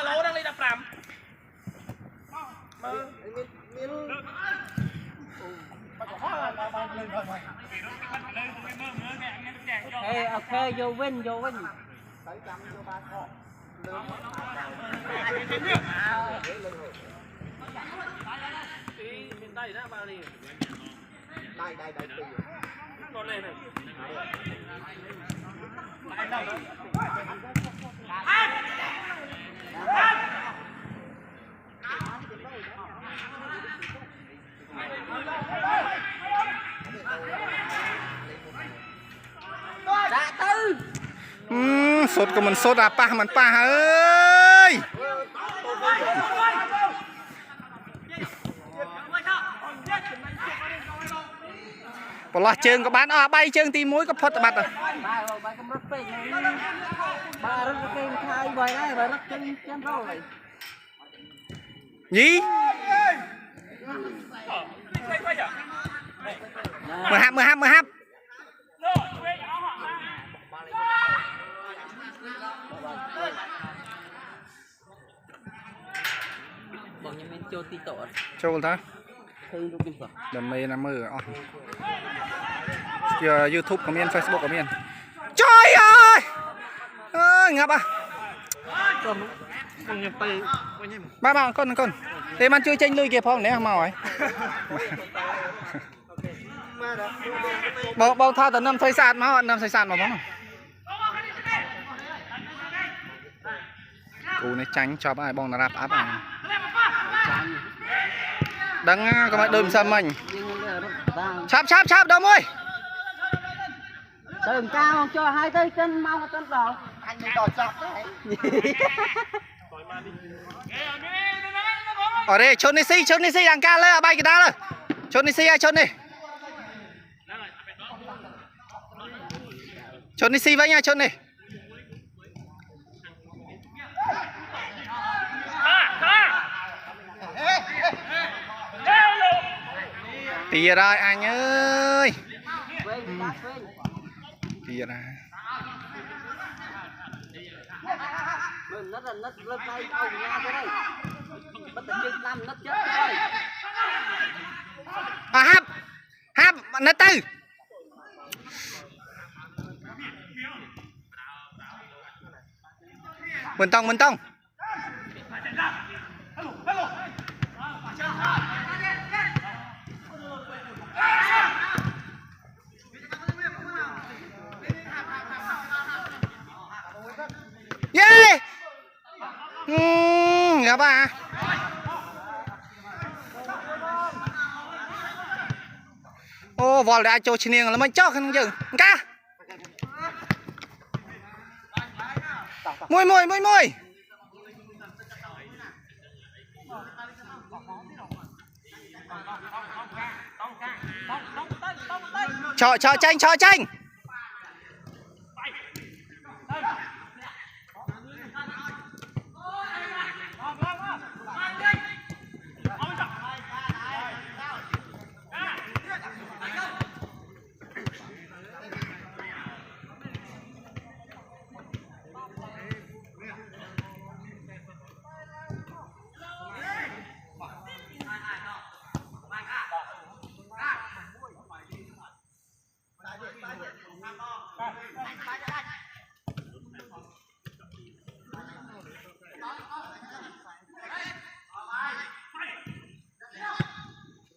lố đang đi đập làm ok vô win miền Tây đó bao đi đây còn này này sốt của mình sốt à pa mình pa ơi bỏ lọt trường có bán bay trường tí muối có phật bật rồi gì mười hap bọn nhà mình cho tí tổ châu ta đầm mê nằm mơ YouTube của miền Facebook của miền trời ơi ngập à ba con thế mà chưa tranh lui kịp không nếu mà hỏi bao tha tận 5 thời gian mà 5 thời gian mà bóng cú này tránh cho ai bóng nó rạp áp à đắng có mấy đơm xâm mình chắp đâu ơi đừng cao cho 2 tay chân mau chân vào anh đi đòi chọc đấy ở đây chôn đi si đang ca lên bay cái đá rồi chôn đi si chôn đi si với nha chôn đi tìa rồi anh ơi tìa ra nứt tay ông nha thế đây bắt được chân năm nứt chết rồi hap nứt tư mình tông yeah gặp à ô vòi đã cho chín là mình cho không dừng ca môi cho tranh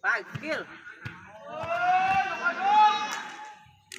Vai, skill.